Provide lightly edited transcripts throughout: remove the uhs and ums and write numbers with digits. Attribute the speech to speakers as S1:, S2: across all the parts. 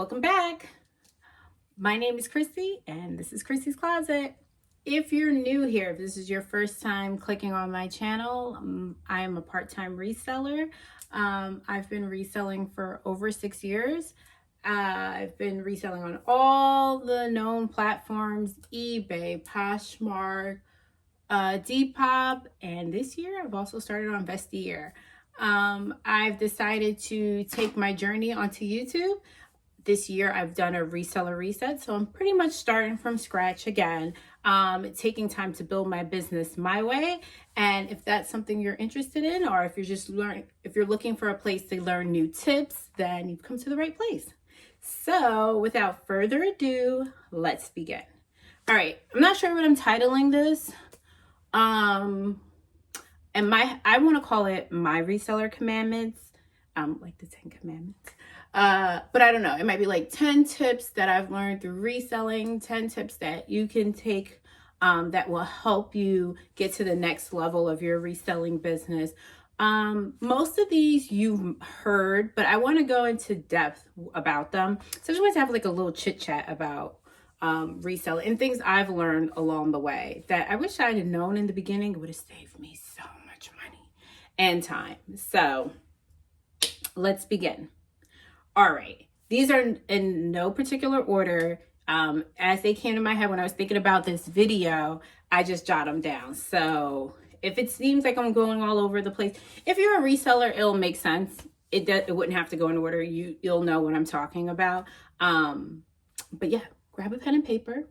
S1: Welcome back. My name is Chrissy and this is Chrissy's Closet. If you're new here, if this is your first time clicking on my channel, I am a part-time reseller. I've been reselling for over 6 years. I've been reselling on all the known platforms, eBay, Poshmark, Depop, and this year I've also started on Vestiaire. I've decided to take my journey onto YouTube. This year I've done a reseller reset, so I'm pretty much starting from scratch again, taking time to build my business my way. And if that's something you're interested in, or if you're looking for a place to learn new tips, then you've come to the right place. So without further ado, let's begin. All right, I'm not sure what I'm titling this. I want to call it my reseller commandments, like the 10 commandments. But I don't know, it might be like 10 tips that I've learned through reselling, 10 tips that you can take that will help you get to the next level of your reselling business. Most of these you've heard, but I want to go into depth about them. So I just want to have like a little chit chat about reselling and things I've learned along the way that I wish I had known in the beginning. It would have saved me so much money and time. So let's begin. All right, these are in no particular order. As they came to my head when I was thinking about this video, I just jot them down. So if it seems like I'm going all over the place, if you're a reseller, it'll make sense. It wouldn't have to go in order. You'll know what I'm talking about. But yeah, grab a pen and paper,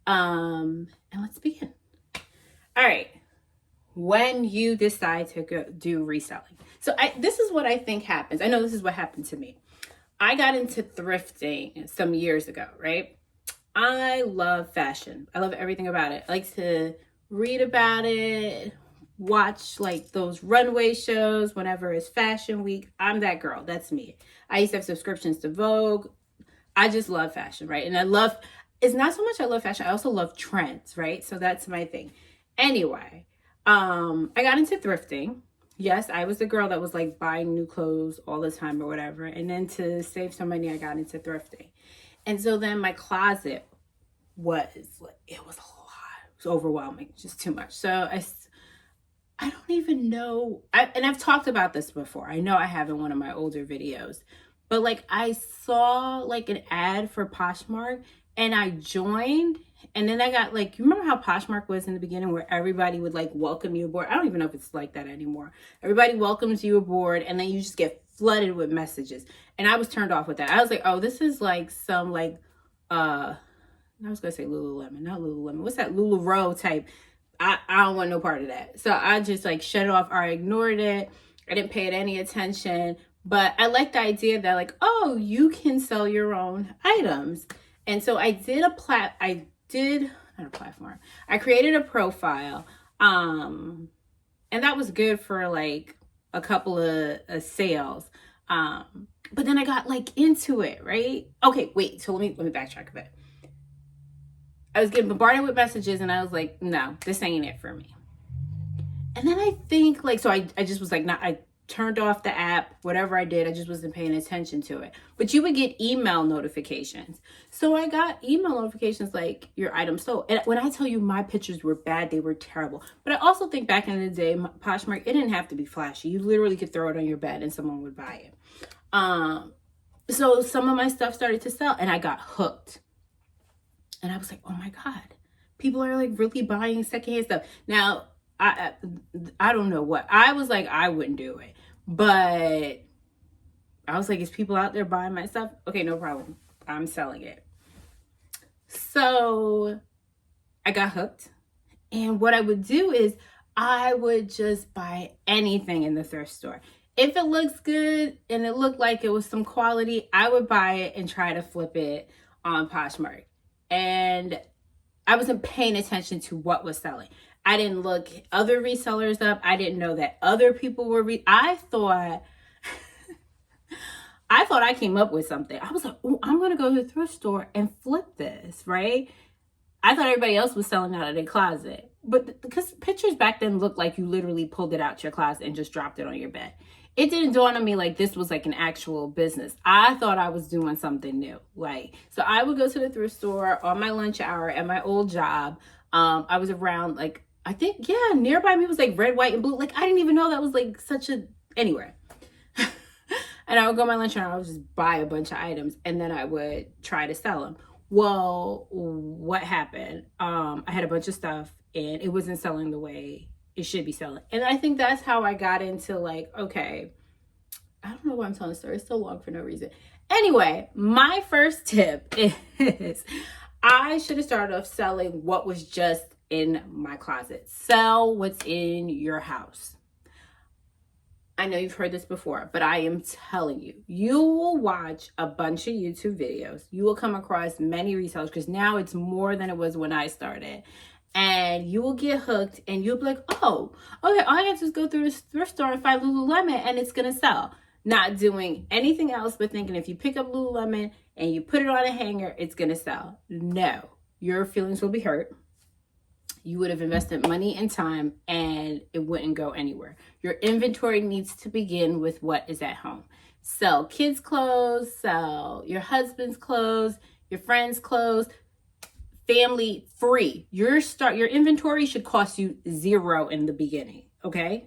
S1: and let's begin. All right, when you decide to go do reselling. So this is what I think happens. I know this is what happened to me. I got into thrifting some years ago, right? I love fashion. I love everything about it. I like to read about it, watch like those runway shows whenever it's fashion week. I'm that girl. That's me. I used to have subscriptions to Vogue. I just love fashion, right? And it's not so much I love fashion. I also love trends, right? So that's my thing. Anyway, I got into thrifting. Yes, I was the girl that was like buying new clothes all the time or whatever. And then to save some money, I got into thrifting. And so then my closet was like, it was a lot. It was overwhelming, just too much. So I don't even know. And I've talked about this before. I know I have in one of my older videos. But like I saw like an ad for Poshmark and I joined. And then I got like, you remember how Poshmark was in the beginning where everybody would like welcome you aboard? I don't even know if it's like that anymore. Everybody welcomes you aboard and then you just get flooded with messages. And I was turned off with that. I was like, oh, this is like some like, I was going to say Lululemon, not Lululemon. What's that LuLaRoe type? I don't want no part of that. So I just like shut it off or I ignored it. I didn't pay it any attention. But I like the idea that like, oh, you can sell your own items. And so I created a profile, and that was good for like a couple of sales. But then I got like into it, right? Okay, wait, so let me backtrack a bit. I was getting bombarded with messages and I was like, no, this ain't it for me. And then I think like, so I just was like, I turned off the app, whatever I did, I just wasn't paying attention to it. But you would get email notifications. So I got email notifications like your item sold. And when I tell you my pictures were bad, they were terrible. But I also think back in the day, Poshmark, it didn't have to be flashy. You literally could throw it on your bed and someone would buy it. So some of my stuff started to sell and I got hooked. And I was like, oh my God, people are like really buying secondhand stuff. Now, I don't know what. I was like, I wouldn't do it. But I was like, is people out there buying my stuff? Okay, no problem. I'm selling it. So I got hooked. And what I would do is I would just buy anything in the thrift store. If it looks good and it looked like it was some quality, I would buy it and try to flip it on Poshmark. And I wasn't paying attention to what was selling. I didn't look other resellers up. I didn't know that other people were I thought I came up with something. I was like, oh, I'm going to go to the thrift store and flip this, right? I thought everybody else was selling out of their closet. but because pictures back then looked like you literally pulled it out your closet and just dropped it on your bed. It didn't dawn on me like this was like an actual business. I thought I was doing something new. Like, so I would go to the thrift store on my lunch hour at my old job. I was around like, I think, yeah, nearby me was like red, white, and blue. Like, I didn't even know that was like such a, anyway. And I would go my lunch hour and I would just buy a bunch of items and then I would try to sell them. Well, what happened? I had a bunch of stuff and it wasn't selling the way it should be selling. And I think that's how I got into like, okay, I don't know why I'm telling the story. It's so long for no reason. Anyway, my first tip is I should have started off selling what was just in my closet. Sell what's in your house. I know you've heard this before, but I am telling you, you will watch a bunch of YouTube videos. You will come across many resellers because now it's more than it was when I started. And you will get hooked and you'll be like, oh, okay, all I have to is go through this thrift store and find Lululemon and it's going to sell. Not doing anything else but thinking if you pick up Lululemon and you put it on a hanger, it's going to sell. No, your feelings will be hurt. You would have invested money and time and it wouldn't go anywhere. Your inventory needs to begin with what is at home. Sell kids' clothes, sell your husband's clothes, your friend's clothes, family free. Your inventory should cost you $0 in the beginning, okay?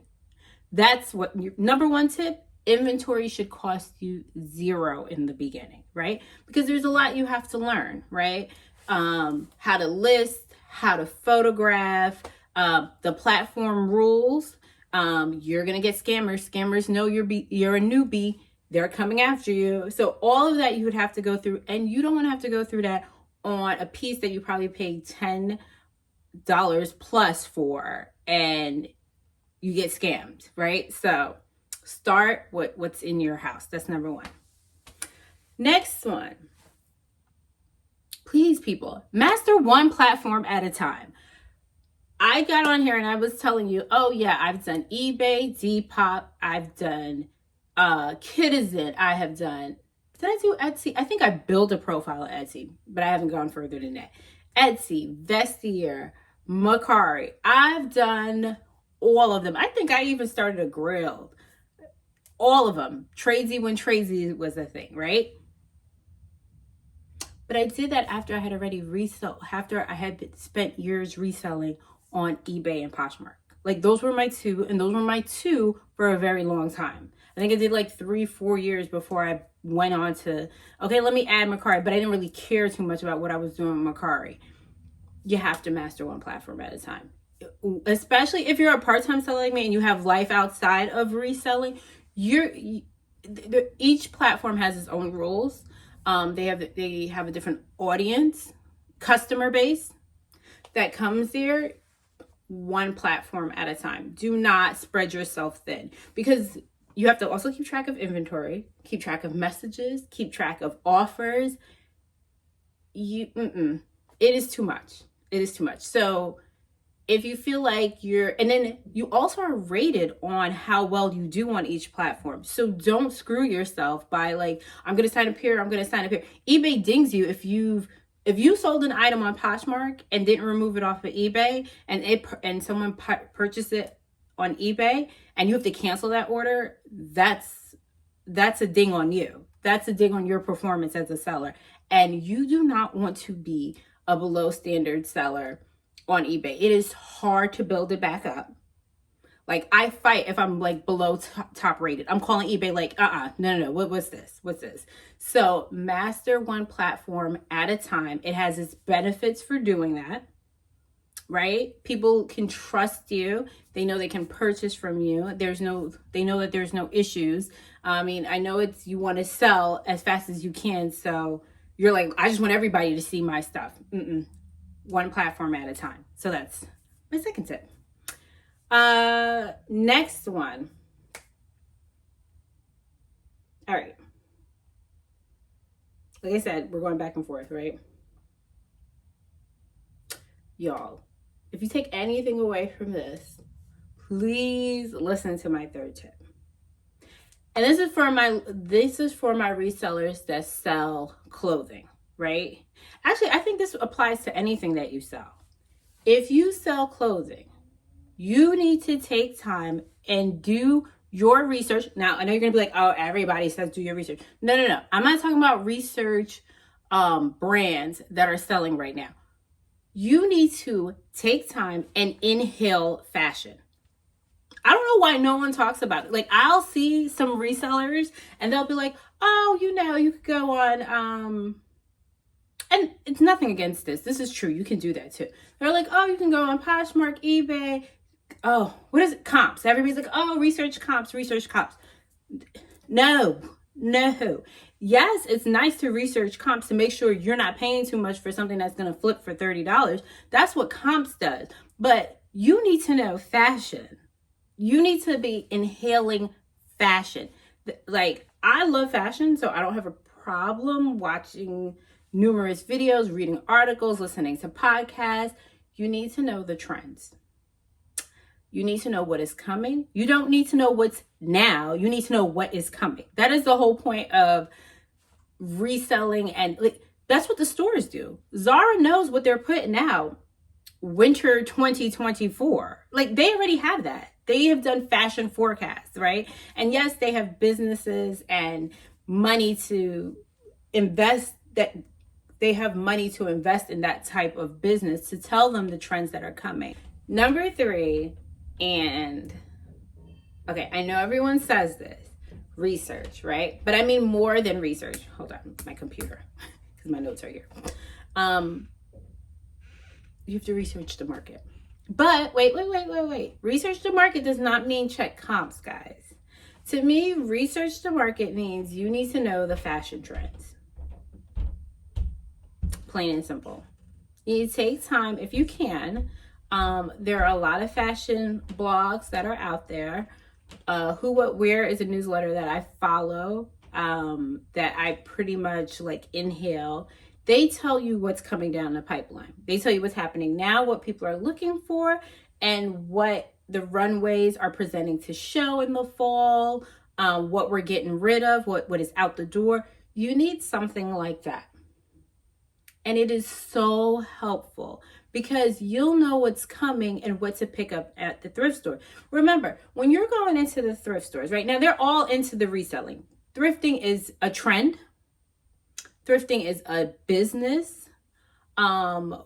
S1: That's what your number one tip. Inventory should cost you $0 in the beginning, right? Because there's a lot you have to learn, right? How to list, how to photograph, the platform rules. You're gonna get scammers. Scammers know you're a newbie. They're coming after you. So all of that you would have to go through, and you don't want to have to go through that on a piece that you probably paid $10 plus for, and you get scammed, right? So start with what's in your house. That's number one. Next one. Please, people, master one platform at a time. I got on here and I was telling you, oh yeah, I've done eBay, Depop, I've done Citizen, I have done, did I do Etsy? I think I built a profile on Etsy, but I haven't gone further than that. Etsy, Vestiaire, Mercari, I've done all of them. I think I even started a grill. All of them. Tradesy when Tradesy was a thing, right? But I did that after I had already after I had spent years reselling on eBay and Poshmark. Like those were my two, and those were my two for a very long time. I think I did like 3-4 years before I went on to, okay, let me add Mercari, but I didn't really care too much about what I was doing with Mercari. You have to master one platform at a time. Especially if you're a part-time seller like me and you have life outside of reselling, each platform has its own rules. They have a different audience, customer base that comes there. One platform at a time. Do not spread yourself thin, because you have to also keep track of inventory, keep track of messages, keep track of offers. It is too much. It is too much. So if you feel like and then you also are rated on how well you do on each platform. So don't screw yourself by like, I'm going to sign up here, I'm going to sign up here. eBay dings you if you sold an item on Poshmark and didn't remove it off of eBay and someone purchased it on eBay and you have to cancel that order, that's a ding on you. That's a ding on your performance as a seller. And you do not want to be a below standard seller on eBay. It is hard to build it back up. Like I fight if I'm like below top rated. I'm calling eBay like, no. What's this? So master one platform at a time. It has its benefits for doing that, right? People can trust you. They know they can purchase from you. They know that there's no issues. I mean, I know you want to sell as fast as you can. So you're like, I just want everybody to see my stuff. One platform at a time. So that's my second tip. Next one. All right. Like I said, we're going back and forth, right? Y'all, if you take anything away from this, please listen to my third tip. And this is for my resellers that sell clothing, right? Actually, I think this applies to anything that you sell. If you sell clothing, you need to take time and do your research. Now, I know you're going to be like, oh, everybody says do your research. No. I'm not talking about research brands that are selling right now. You need to take time and inhale fashion. I don't know why no one talks about it. Like, I'll see some resellers and they'll be like, oh, you could go on, and it's nothing against this. This is true. You can do that too. They're like, oh, you can go on Poshmark, eBay. Oh, what is it? Comps. Everybody's like, oh, research comps. No. Yes, it's nice to research comps to make sure you're not paying too much for something that's going to flip for $30. That's what comps does. But you need to know fashion. You need to be inhaling fashion. Like, I love fashion, so I don't have a problem watching numerous videos, reading articles, listening to podcasts. You need to know the trends. You need to know what is coming. You don't need to know what's now. You need to know what is coming. That is the whole point of reselling. And like, that's what the stores do. Zara knows what they're putting out winter 2024. Like, they already have that. They have done fashion forecasts, right? And yes, they have businesses and money to invest, that they have money to invest in that type of business to tell them the trends that are coming. Number 3, and okay, I know everyone says this, research, right? But I mean more than research. Hold on, my computer, because my notes are here. You have to research the market. But wait. Research the market does not mean check comps, guys. To me, research the market means you need to know the fashion trends. Plain and simple. You need to take time, if you can. There are a lot of fashion blogs that are out there. Who What Wear is a newsletter that I follow, that I pretty much like inhale. They tell you what's coming down the pipeline. They tell you what's happening now, what people are looking for, and what the runways are presenting to show in the fall, what we're getting rid of, what is out the door. You need something like that. And it is so helpful because you'll know what's coming and what to pick up at the thrift store. Remember, when you're going into the thrift stores, right now, they're all into the reselling. Thrifting is a trend. Thrifting is a business. Our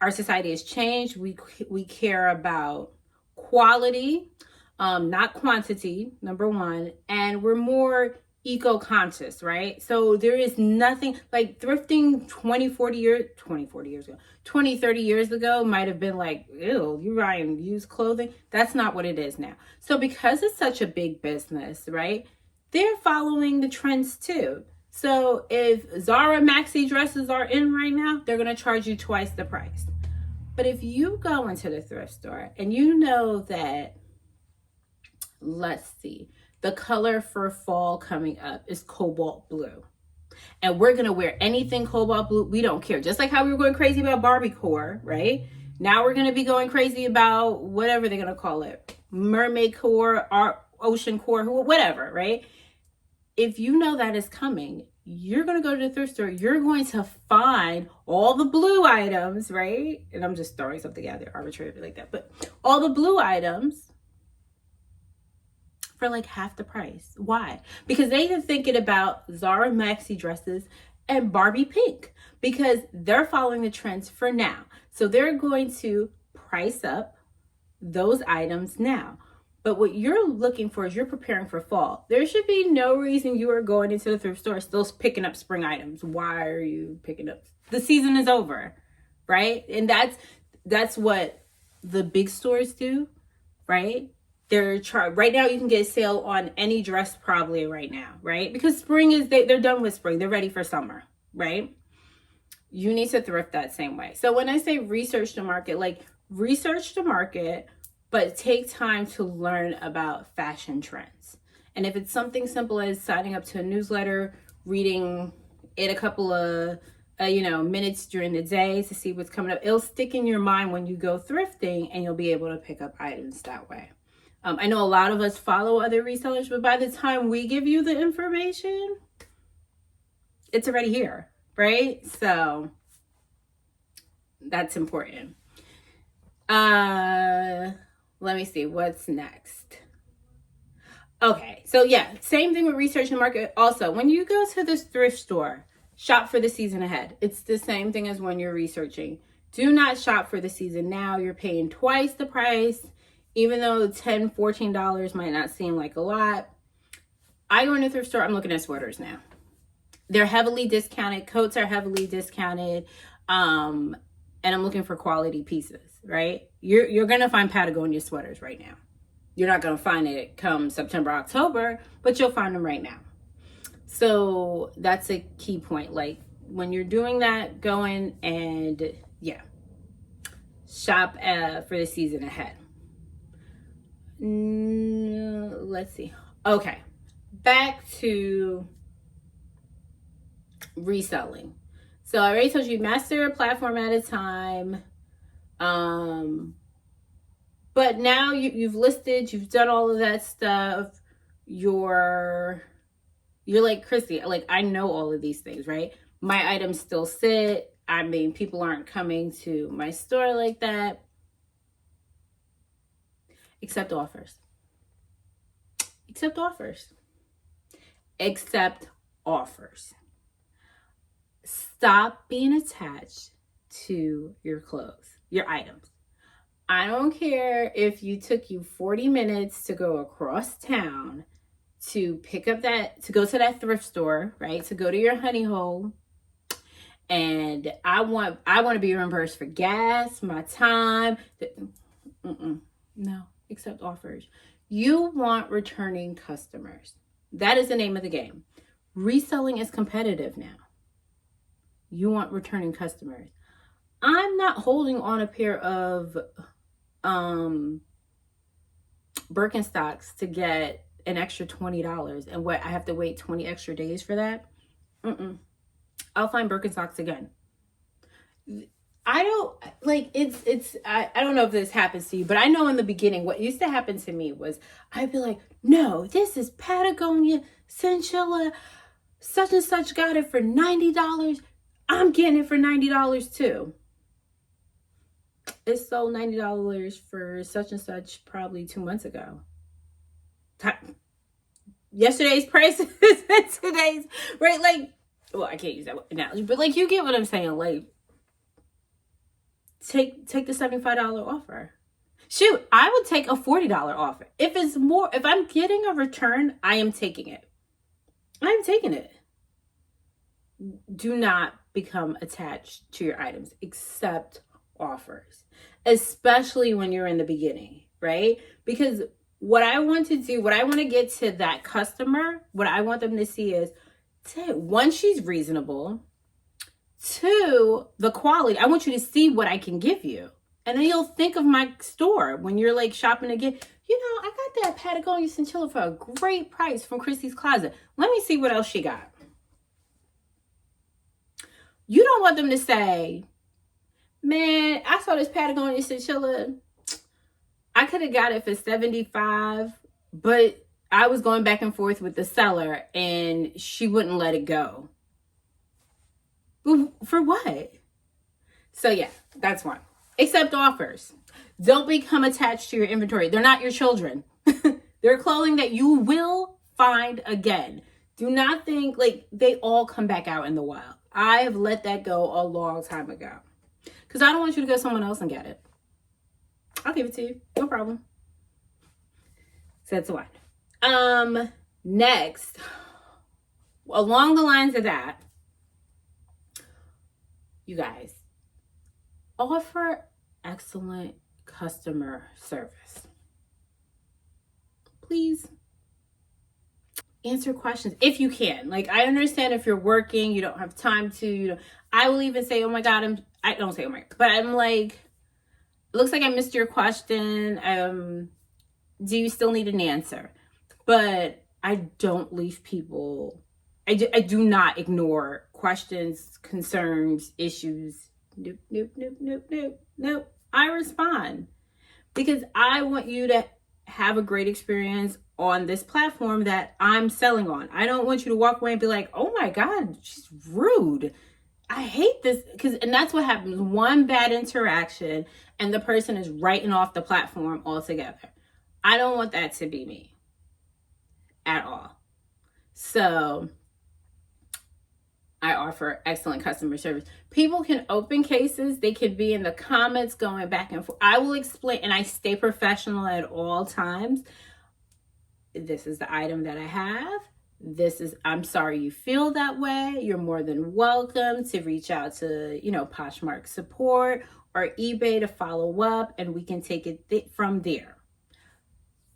S1: society has changed. We care about quality, not quantity, number one. And we're more eco-conscious, right? So there is nothing like thrifting 20, 30 years ago might have been like, ew, you're buying used clothing. That's not what it is now. So because it's such a big business, right? They're following the trends too. So if Zara maxi dresses are in right now, they're going to charge you twice the price. But if you go into the thrift store and you know that, let's see, the color for fall coming up is cobalt blue. And we're going to wear anything cobalt blue. We don't care. Just like how we were going crazy about Barbie core, right? Now we're going to be going crazy about whatever they're going to call it. Mermaid core, ocean core, whatever, right? If you know that is coming, you're going to go to the thrift store. You're going to find all the blue items, right? And I'm just throwing something out there arbitrarily like that. But all the blue items for like half the price. Why? Because they're thinking about Zara maxi dresses and Barbie pink because they're following the trends for now. So they're going to price up those items now. But what you're looking for is you're preparing for fall. There should be no reason you are going into the thrift store still picking up spring items. Why are you picking up? The season is over, right? And that's what the big stores do, right? Right now you can get a sale on any dress probably right now, right? Because spring is, they're done with spring. They're ready for summer, right? You need to thrift that same way. So when I say research the market, like research the market, but take time to learn about fashion trends. And if it's something simple as signing up to a newsletter, reading it a couple of minutes during the day to see what's coming up, it'll stick in your mind when you go thrifting and you'll be able to pick up items that way. I know a lot of us follow other resellers, but by the time we give you the information, it's already here, right? So that's important. Let me see what's next. Okay, so yeah, same thing with research and market. Also, when you go to this thrift store, shop for the season ahead. It's the same thing as when you're researching. Do not shop for the season now. You're paying twice the price, even though $10, $14 might not seem like a lot. I go in a thrift store, I'm looking at sweaters now. They're heavily discounted. Coats are heavily discounted. And I'm looking for quality pieces, right? You're going to find Patagonia sweaters right now. You're not going to find it come September, October, but you'll find them right now. So that's a key point. Like when you're doing that, go in and shop for the season ahead. Let's see. Okay. Back to reselling. So I already told you, master a platform at a time. But now you've listed, you've done all of that stuff. You're like, Chrissy, like I know all of these things, right? My items still sit. I mean, people aren't coming to my store like that. Accept offers. Accept offers. Accept offers. Stop being attached to your clothes, your items. I don't care if you took you 40 minutes to go across town to pick up to go to that thrift store, right? To go to your honey hole. And I want to be reimbursed for gas, my time. No, accept offers. You want returning customers. That is the name of the game. Reselling is competitive now. You want returning customers. I'm not holding on a pair of Birkenstocks to get an extra $20 and I have to wait 20 extra days for that. I'll find Birkenstocks again. I don't like I don't know if this happens to you, but I know in the beginning what used to happen to me was I'd be like, no, this is Patagonia Cinchilla, such and such got it for $90. I'm getting it for $90 too. It sold $90 for such and such probably 2 months ago. Yesterday's prices and today's, right? Like, well, I can't use that analogy, but like you get what I'm saying. Like, take the $75 offer. Shoot, I would take a $40 offer. If it's more, if I'm getting a return, I am taking it. I'm taking it. Do not become attached to your items. Accept offers, especially when you're in the beginning, right? Because what I want to do, what I want to get to that customer, what I want them to see is, one, she's reasonable. Two, the quality. I want you to see what I can give you. And then you'll think of my store when you're like shopping again. You know, I got that Patagonia Cinchilla for a great price from ChrissyClozet. Let me see what else she got. You don't want them to say, man, I saw this Patagonia Cinchilla. I could have got it for $75, but I was going back and forth with the seller and she wouldn't let it go. For what? So yeah, that's one. Accept offers. Don't become attached to your inventory. They're not your children. They're clothing that you will find again. Do not think like they all come back out in the wild. I have let that go a long time ago. Because I don't want you to go someone else and get it. I'll give it to you. No problem. So that's one. Next, along the lines of that, you guys, offer excellent customer service. Please answer questions if you can. Like, I understand if you're working, you don't have time to, I will even say, oh my God, I don't say oh my God, but I'm like, it looks like I missed your question. Do you still need an answer? But I don't leave people, I do not ignore questions, concerns, issues. Nope. I respond because I want you to have a great experience on this platform that I'm selling on. I don't want you to walk away and be like, oh my God, she's rude. I hate this and that's what happens. One bad interaction and the person is writing off the platform altogether. I don't want that to be me at all. So I offer excellent customer service. People can open cases. They could be in the comments going back and forth. I will explain, and I stay professional at all times. This is the item that I have. I'm sorry you feel that way. You're more than welcome to reach out to, Poshmark support or eBay to follow up, and we can take it from there.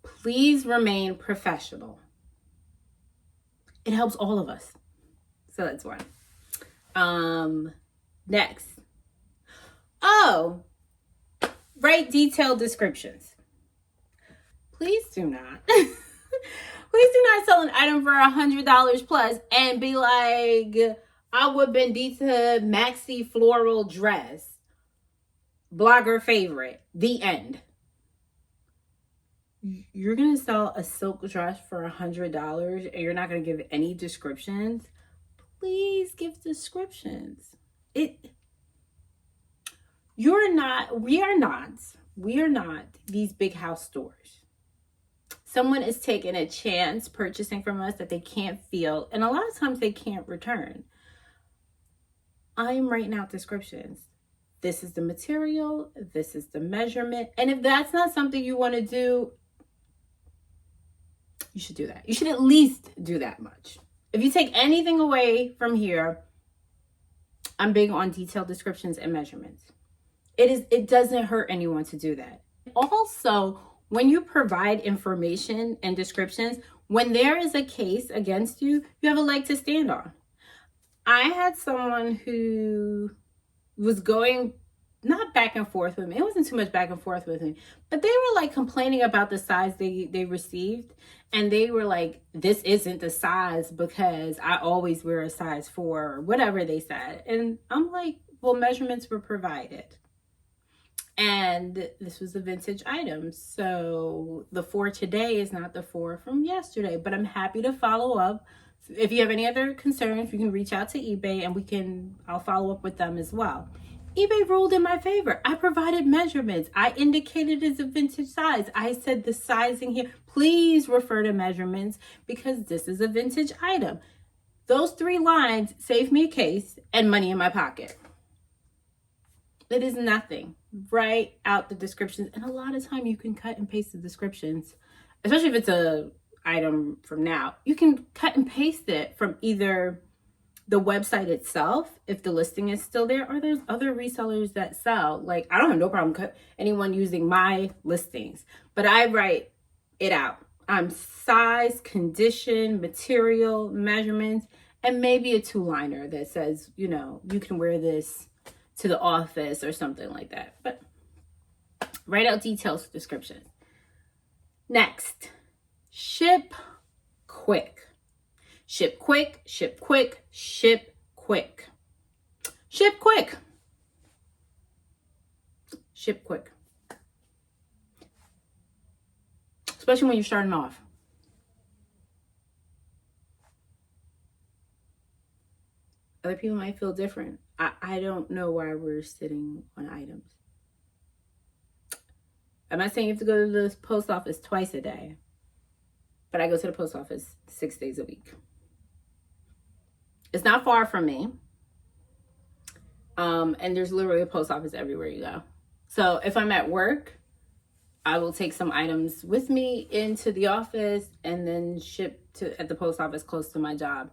S1: Please remain professional. It helps all of us. So that's one. Next. Write detailed descriptions. Please do not. Please do not sell an item for $100 plus and be like, Agua Bendita maxi floral dress. Blogger favorite. The end. You're going to sell a silk dress for $100 and you're not going to give any descriptions? Please give descriptions. We are not these big house stores. Someone is taking a chance purchasing from us that they can't feel, and a lot of times they can't return. I'm writing out descriptions. This is the material, this is the measurement, and if that's not something you want to do, you should do that. You should at least do that much. If you take anything away from here, I'm big on detailed descriptions and measurements. It doesn't hurt anyone to do that. Also, when you provide information and descriptions, when there is a case against you, you have a leg to stand on. I had someone who was going not back and forth with me. It wasn't too much back and forth with me, but they were like complaining about the size they received. And they were like, this isn't the size because I always wear a size 4 or whatever they said. And I'm like, well, measurements were provided. And this was a vintage item. So the 4 today is not the 4 from yesterday, but I'm happy to follow up. If you have any other concerns, you can reach out to eBay and I'll follow up with them as well. eBay ruled in my favor. I provided measurements. I indicated it's a vintage size. I said the sizing here, please refer to measurements because this is a vintage item. Those 3 lines saved me a case and money in my pocket. It is nothing. Write out the descriptions. And a lot of time you can cut and paste the descriptions, especially if it's a item from now. You can cut and paste it from either the website itself, if the listing is still there, or there's other resellers that sell. Like, I don't have no problem anyone using my listings, but I write it out. Size, condition, material, measurements, and maybe a 2-liner that says, you can wear this to the office or something like that. But write out details, description. Next, ship quick. Ship quick, ship quick, ship quick. Ship quick. Ship quick. Especially when you're starting off. Other people might feel different. I don't know why we're sitting on items. I'm not saying you have to go to the post office twice a day, but I go to the post office 6 days a week. It's not far from me. And there's literally a post office everywhere you go. So if I'm at work, I will take some items with me into the office and then ship at the post office close to my job.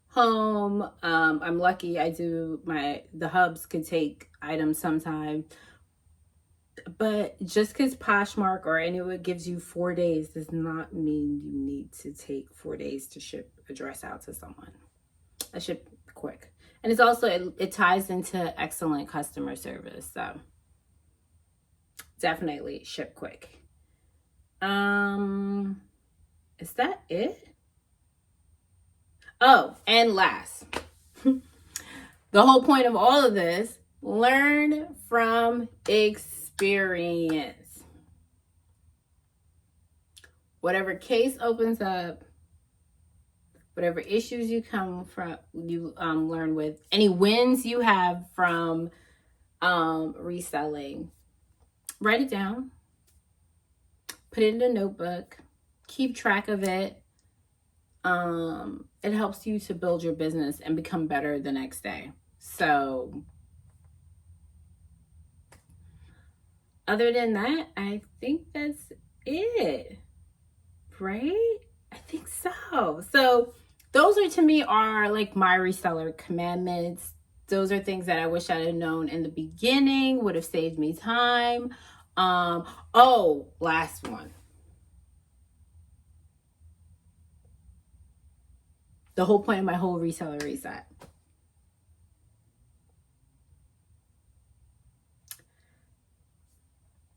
S1: Home, I'm lucky the hubs could take items sometime. But just because Poshmark or anyone gives you 4 days does not mean you need to take 4 days to ship a dress out to someone. I ship quick. And it's also, it ties into excellent customer service. So definitely ship quick. Is that it? Oh, and last, the whole point of all of this, learn from experience. Whatever case opens up, whatever issues you learn with, any wins you have from reselling, write it down, put it in a notebook, keep track of it. It helps you to build your business and become better the next day. So other than that, I think that's it, right? I think so. So those are, to me, are like my reseller commandments. Those are things that I wish I had known in the beginning, would have saved me time. Last one. The whole point of my whole reseller reset.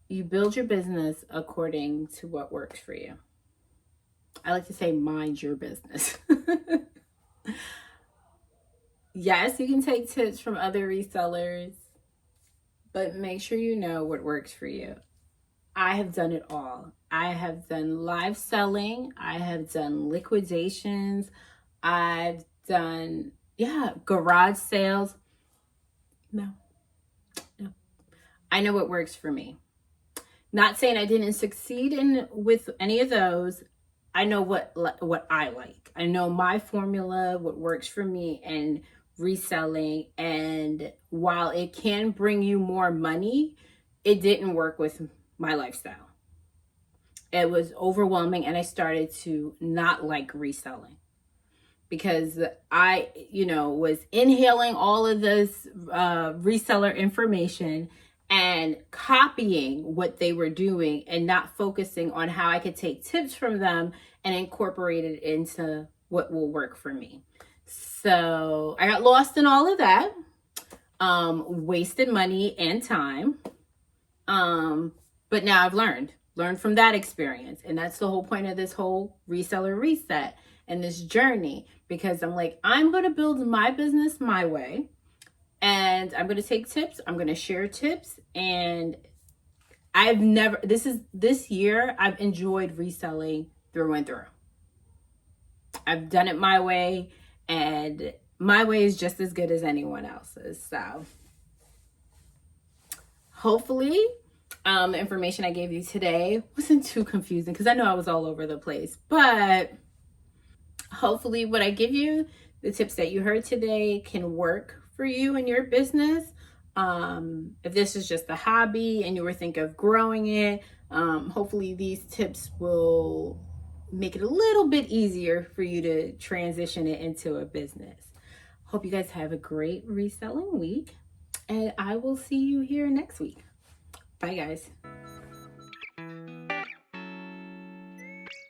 S1: You build your business according to what works for you. I like to say, mind your business. Yes, you can take tips from other resellers, but make sure you know what works for you. I have done it all. I have done live selling. I have done liquidations. I've done, garage sales. No. I know what works for me. Not saying I didn't succeed with any of those. I know what I like. I know my formula, what works for me, and reselling. And while it can bring you more money, it didn't work with my lifestyle. It was overwhelming, and I started to not like reselling because I, was inhaling all of this reseller information and copying what they were doing and not focusing on how I could take tips from them and incorporate it into what will work for me. So I got lost in all of that, wasted money and time. But now I've learned from that experience. And that's the whole point of this whole reseller reset and this journey, because I'm like, I'm going to build my business my way. And I'm going to take tips. I'm going to share tips. And this year, I've enjoyed reselling through and through. I've done it my way, and my way is just as good as anyone else's. So hopefully the information I gave you today wasn't too confusing, because I know I was all over the place. But hopefully what I give you, the tips that you heard today, can work for you and your business. If this is just a hobby and you were thinking of growing it, hopefully these tips will make it a little bit easier for you to transition it into a business. Hope you guys have a great reselling week, and I will see you here next week. Bye, guys.